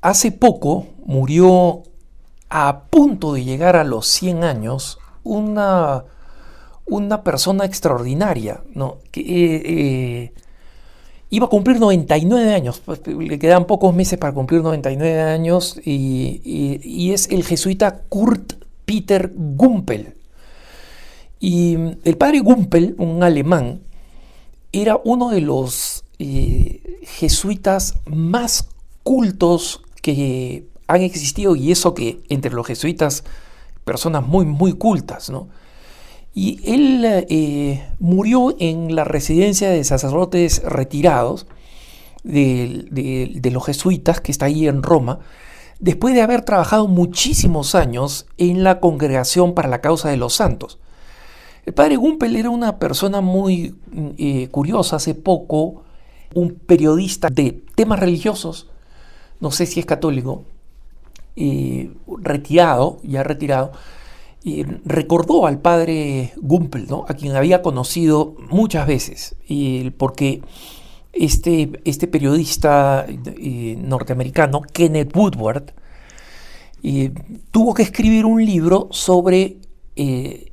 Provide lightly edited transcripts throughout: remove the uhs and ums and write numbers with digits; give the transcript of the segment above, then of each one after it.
Hace poco murió a punto de llegar a los 100 años una persona extraordinaria, ¿no? Que iba a cumplir 99 años, pues, le quedan pocos meses para cumplir 99 años y es el jesuita Kurt Peter Gumpel. Y el padre Gumpel, un alemán, era uno de los jesuitas más cultos que han existido, y eso que entre los jesuitas, personas muy, muy cultas, ¿no? Y él murió en la residencia de sacerdotes retirados de los jesuitas, que está ahí en Roma, después de haber trabajado muchísimos años en la Congregación para la Causa de los Santos. El padre Gumpel era una persona muy curiosa. Hace poco, un periodista de temas religiosos, no sé si es católico, ya retirado, recordó al padre Gumpel, ¿no? A quien había conocido muchas veces, porque este periodista norteamericano, Kenneth Woodward, tuvo que escribir un libro sobre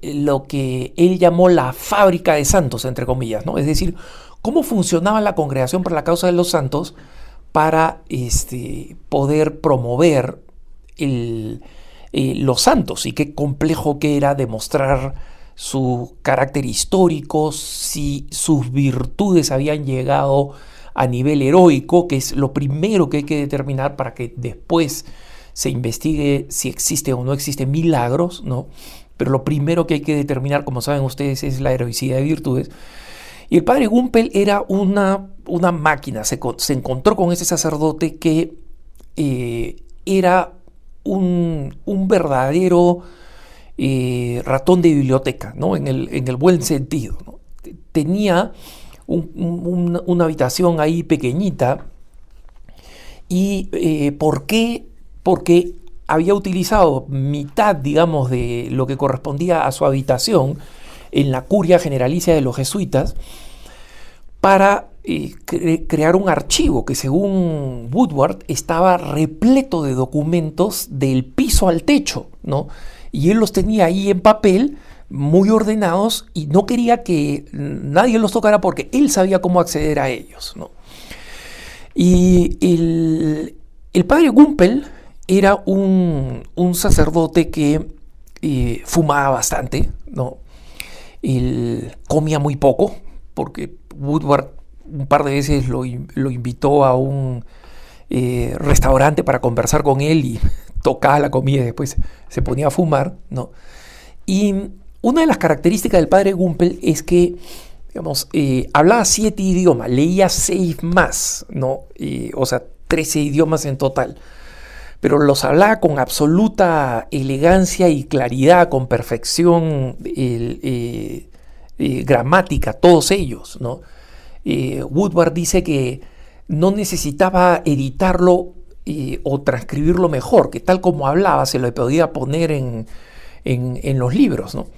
lo que él llamó la fábrica de santos, entre comillas, ¿no? Es decir, cómo funcionaba la Congregación para la Causa de los Santos para poder promover los santos, y qué complejo que era demostrar su carácter histórico, si sus virtudes habían llegado a nivel heroico, que es lo primero que hay que determinar para que después se investigue si existe o no existen milagros, ¿no? Pero lo primero que hay que determinar, como saben ustedes, es la heroicidad de virtudes. Y el padre Gumpel era una máquina. Se encontró con ese sacerdote que era un verdadero ratón de biblioteca, ¿no? En el buen sentido, ¿no? Tenía una habitación ahí pequeñita. ¿Y por qué? Porque había utilizado mitad, digamos, de lo que correspondía a su habitación en la curia generalicia de los jesuitas para crear un archivo que, según Woodward, estaba repleto de documentos del piso al techo, ¿no? Y él los tenía ahí en papel, muy ordenados, y no quería que nadie los tocara porque él sabía cómo acceder a ellos, ¿no? Y el padre Gumpel era un sacerdote que fumaba bastante, ¿no? Él comía muy poco, porque Woodward un par de veces lo invitó a un restaurante para conversar con él, y tocaba la comida y después se ponía a fumar, ¿no? Y una de las características del padre Gumpel es que, digamos, hablaba 7 idiomas, leía 6 más, ¿no? O sea, 13 idiomas en total. Pero los hablaba con absoluta elegancia y claridad, con perfección gramática, todos ellos, ¿no? Woodward dice que no necesitaba editarlo o transcribirlo mejor, que tal como hablaba se lo podía poner en los libros, ¿no?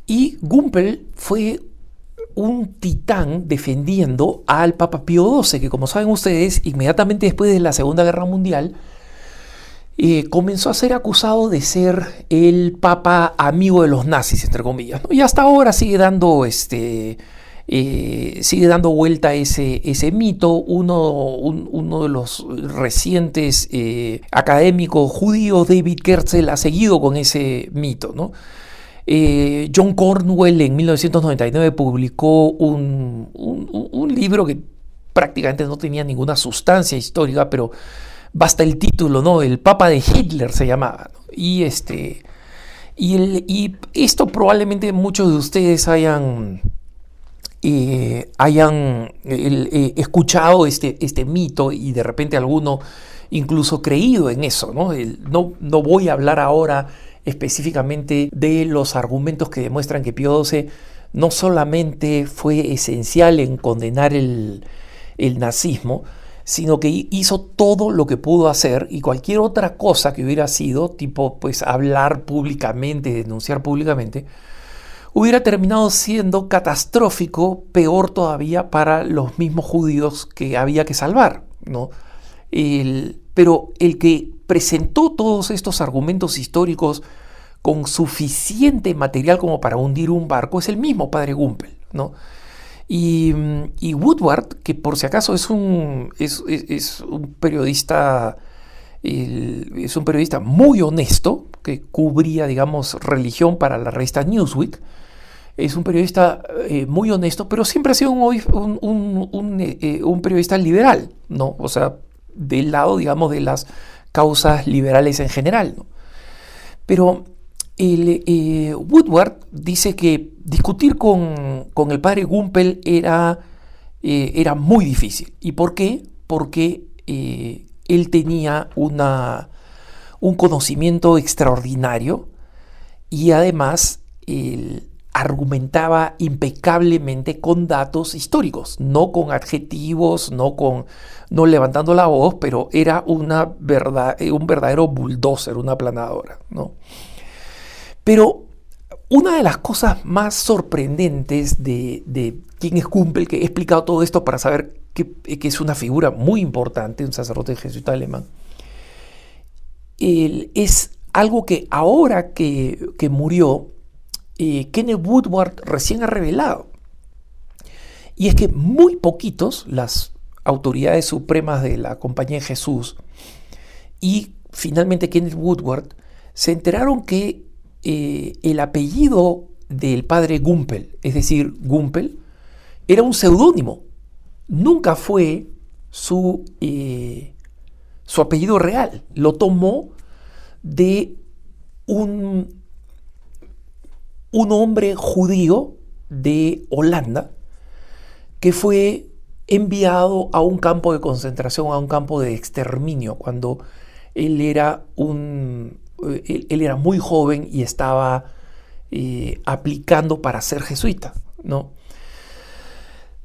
Y Gumpel fue un titán defendiendo al Papa Pío XII, que, como saben ustedes, inmediatamente después de la Segunda Guerra Mundial, comenzó a ser acusado de ser el papa amigo de los nazis, entre comillas, ¿no? Y hasta ahora sigue dando vuelta ese mito. Uno de los recientes académicos judíos, David Kerzel, ha seguido con ese mito, ¿no? John Cornwell en 1999 publicó un libro que prácticamente no tenía ninguna sustancia histórica, pero basta el título, ¿no? El Papa de Hitler se llamaba, ¿no? Y esto probablemente muchos de ustedes hayan escuchado este mito, y de repente alguno incluso creído en eso, ¿no? No voy a hablar ahora específicamente de los argumentos que demuestran que Pío XII no solamente fue esencial en condenar el nazismo, sino que hizo todo lo que pudo hacer, y cualquier otra cosa que hubiera sido, tipo, pues, hablar públicamente, denunciar públicamente, hubiera terminado siendo catastrófico, peor todavía para los mismos judíos que había que salvar, ¿no? Pero el que presentó todos estos argumentos históricos con suficiente material como para hundir un barco es el mismo padre Gumpel, ¿no? Y Woodward, que por si acaso es un periodista, es un periodista muy honesto, que cubría, digamos, religión para la revista Newsweek. Es un periodista muy honesto, pero siempre ha sido un periodista liberal, ¿no? O sea, del lado, digamos, de las causas liberales en general, ¿no? Pero Woodward dice que discutir con el padre Gumpel era muy difícil. ¿Y por qué? Porque él tenía un conocimiento extraordinario y además argumentaba impecablemente con datos históricos, no con adjetivos, no levantando la voz, pero era un verdadero bulldozer, una aplanadora, ¿no? Pero una de las cosas más sorprendentes de quién es Gumpel, que he explicado todo esto para saber que es una figura muy importante, un sacerdote jesuita alemán, es algo que ahora que murió, Kenneth Woodward recién ha revelado. Y es que muy poquitos, las autoridades supremas de la Compañía de Jesús y finalmente Kenneth Woodward, se enteraron que el apellido del padre Gumpel, es decir, Gumpel, era un seudónimo. Nunca fue su apellido real. Lo tomó de un hombre judío de Holanda que fue enviado a un campo de concentración, a un campo de exterminio, cuando él era muy joven y estaba aplicando para ser jesuita, ¿no?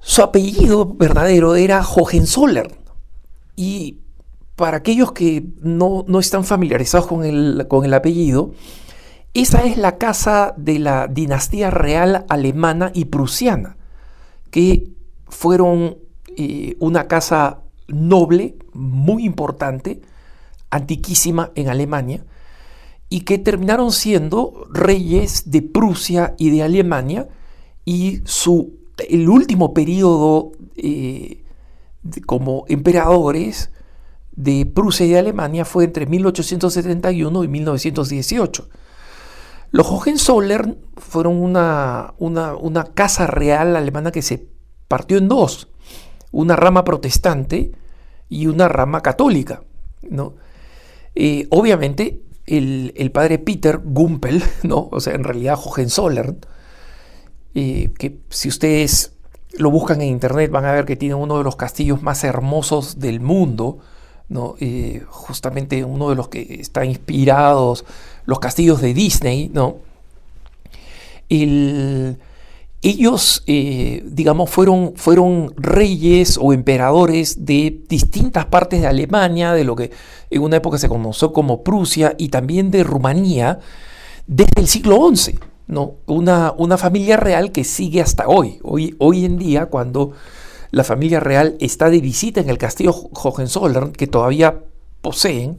Su apellido verdadero era Hohenzollern, y para aquellos que no están familiarizados con el apellido, esa es la casa de la dinastía real alemana y prusiana, que fueron una casa noble, muy importante, antiquísima en Alemania, y que terminaron siendo reyes de Prusia y de Alemania, y el último periodo como emperadores de Prusia y de Alemania fue entre 1871 y 1918. Los Hohenzollern fueron una casa real alemana que se partió en dos, una rama protestante y una rama católica, ¿no? Obviamente el padre Peter Gumpel, ¿no? O sea, en realidad Hohenzollern, que si ustedes lo buscan en internet van a ver que tiene uno de los castillos más hermosos del mundo, ¿no? Justamente uno de los que está inspirados, los castillos de Disney, ¿no? Ellos, digamos, fueron reyes o emperadores de distintas partes de Alemania, de lo que en una época se conoció como Prusia, y también de Rumanía, desde el siglo XI, ¿no? Una familia real que sigue hasta hoy. Hoy en día, cuando la familia real está de visita en el castillo Hohenzollern, que todavía poseen,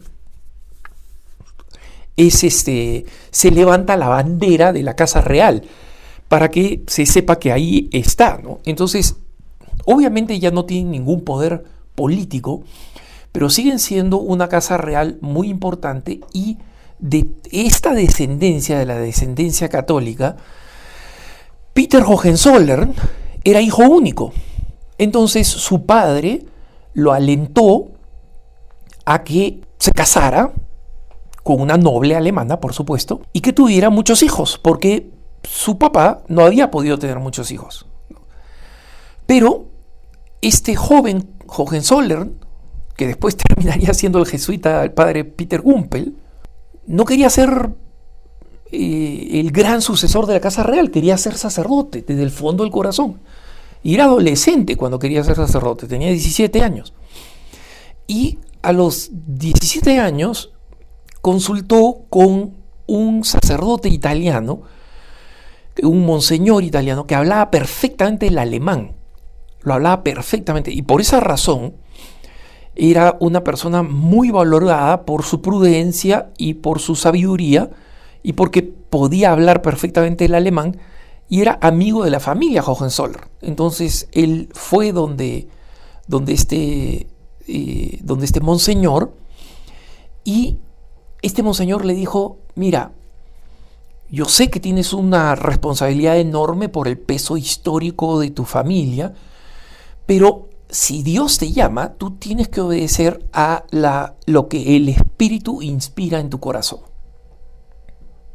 se levanta la bandera de la casa real para que se sepa que ahí está, ¿no? Entonces, obviamente ya no tienen ningún poder político, pero siguen siendo una casa real muy importante, y de esta descendencia, de la descendencia católica, Peter Hohenzollern era hijo único. Entonces su padre lo alentó a que se casara con una noble alemana, por supuesto, y que tuviera muchos hijos, porque su papá no había podido tener muchos hijos. Pero este joven Hohenzollern, que después terminaría siendo el jesuita, el padre Peter Gumpel, no quería ser el gran sucesor de la casa real, quería ser sacerdote desde el fondo del corazón. Y era adolescente cuando quería ser sacerdote, tenía 17 años. Y a los 17 años consultó con un sacerdote italiano, un monseñor italiano, que hablaba perfectamente el alemán. Lo hablaba perfectamente. Y por esa razón, era una persona muy valorada por su prudencia y por su sabiduría, y porque podía hablar perfectamente el alemán, y era amigo de la familia Hohenzollern. Entonces él fue donde este monseñor, y este monseñor le dijo: mira, yo sé que tienes una responsabilidad enorme por el peso histórico de tu familia, pero si Dios te llama, tú tienes que obedecer a lo que el Espíritu inspira en tu corazón.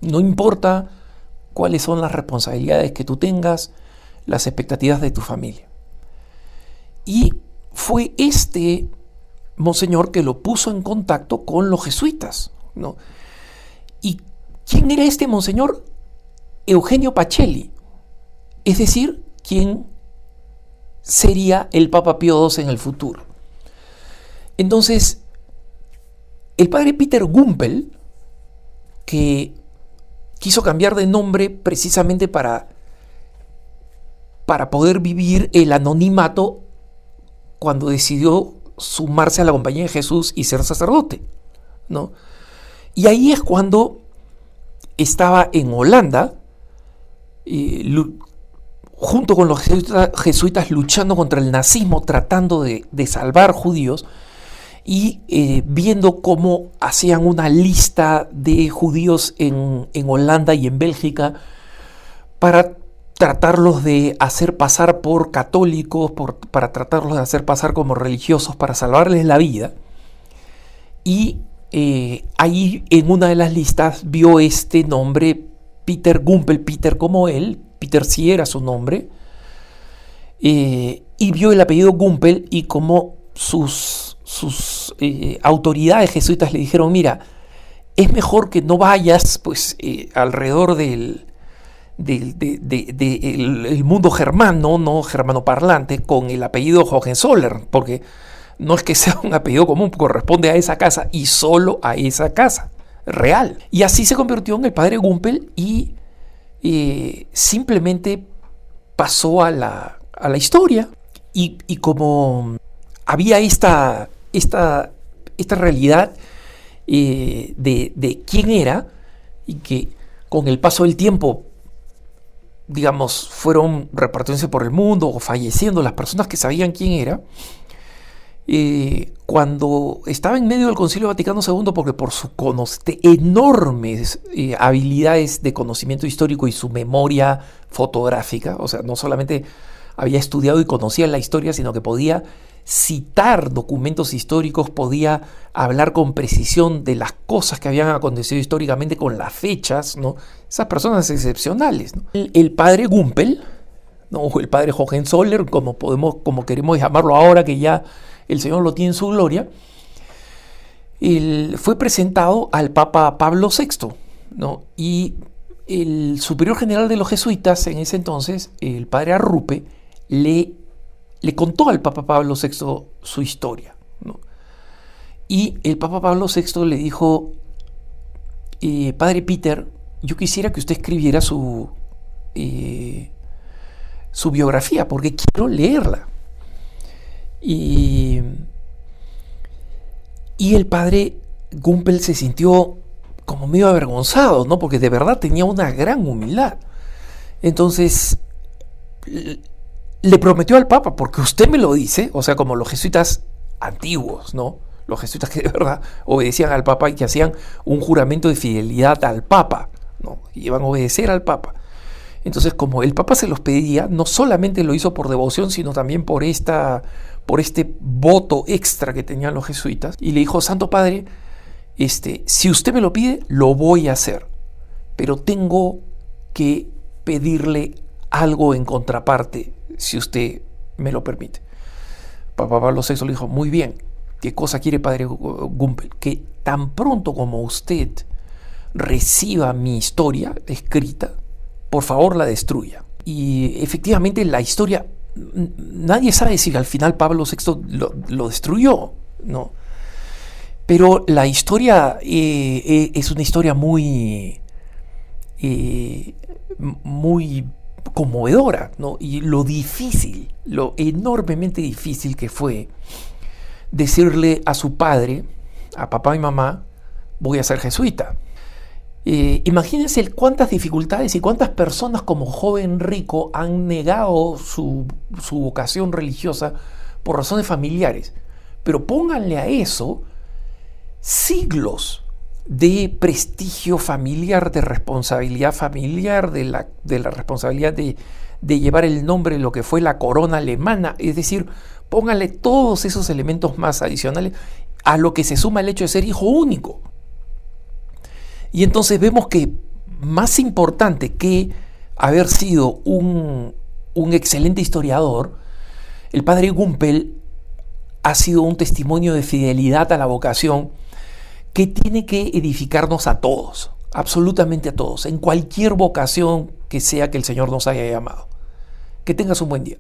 No importa cuáles son las responsabilidades que tú tengas, las expectativas de tu familia. Y fue este monseñor que lo puso en contacto con los jesuitas, ¿no? ¿Y quién era este monseñor? Eugenio Pacelli, es decir, quien sería el Papa Pío II en el futuro. Entonces, el padre Peter Gumpel, que quiso cambiar de nombre precisamente para poder vivir el anonimato cuando decidió sumarse a la Compañía de Jesús y ser sacerdote, ¿no? Y ahí es cuando estaba en Holanda, junto con los jesuitas luchando contra el nazismo, tratando de salvar judíos, y viendo cómo hacían una lista de judíos en Holanda y en Bélgica para tratarlos de hacer pasar por católicos, para tratarlos de hacer pasar como religiosos, para salvarles la vida. Y ahí en una de las listas vio este nombre, Peter Gumpel, Peter como él, Peter sí era su nombre, y vio el apellido Gumpel, y como sus autoridades jesuitas le dijeron: mira, es mejor que no vayas pues alrededor del mundo germano, no germano parlante, con el apellido Hohenzollern, porque no es que sea un apellido común, corresponde a esa casa y solo a esa casa real. Y así se convirtió en el padre Gumpel, y simplemente pasó a la historia. Y como había esta realidad de quién era, y que con el paso del tiempo, digamos, fueron repartiéndose por el mundo o falleciendo las personas que sabían quién era, cuando estaba en medio del Concilio Vaticano II, porque por sus enormes habilidades de conocimiento histórico y su memoria fotográfica, o sea, no solamente había estudiado y conocía la historia, sino que podía citar documentos históricos, podía hablar con precisión de las cosas que habían acontecido históricamente con las fechas, ¿no? Esas personas excepcionales, ¿no? El padre Gumpel, ¿no? O el padre Hohenzollern, como queremos llamarlo ahora que ya el Señor lo tiene en su gloria, fue presentado al Papa Pablo VI, ¿no? Y el superior general de los jesuitas en ese entonces, el padre Arrupe, le contó al Papa Pablo VI su historia, ¿no? Y el Papa Pablo VI le dijo: padre Peter, yo quisiera que usted escribiera su biografía, porque quiero leerla. Y el padre Gumpel se sintió como medio avergonzado, ¿no? Porque de verdad tenía una gran humildad. Entonces le prometió al Papa: porque usted me lo dice, o sea, como los jesuitas antiguos, ¿no? Los jesuitas que de verdad obedecían al Papa y que hacían un juramento de fidelidad al Papa, ¿no? Y iban a obedecer al Papa. Entonces, como el Papa se los pedía, no solamente lo hizo por devoción, sino también por este voto extra que tenían los jesuitas, y le dijo: Santo Padre, si usted me lo pide, lo voy a hacer, pero tengo que pedirle algo en contraparte, si usted me lo permite. Papa Pablo VI le dijo: muy bien, ¿qué cosa quiere, padre Gumpel? Que tan pronto como usted reciba mi historia escrita, por favor la destruya. Y efectivamente la historia, nadie sabe si al final Pablo VI lo destruyó, ¿no? Pero la historia es una historia muy conmovedora, ¿no? Y lo enormemente difícil que fue decirle a su padre, a papá y mamá, voy a ser jesuita. Imagínense cuántas dificultades y cuántas personas como joven rico han negado su vocación religiosa por razones familiares. Pero pónganle a eso siglos de prestigio familiar, de responsabilidad familiar, de la responsabilidad de llevar el nombre de lo que fue la corona alemana. Es decir, pónganle todos esos elementos más adicionales a lo que se suma el hecho de ser hijo único. Y entonces vemos que más importante que haber sido un excelente historiador, el padre Gumpel ha sido un testimonio de fidelidad a la vocación que tiene que edificarnos a todos, absolutamente a todos, en cualquier vocación que sea que el Señor nos haya llamado. Que tengas un buen día.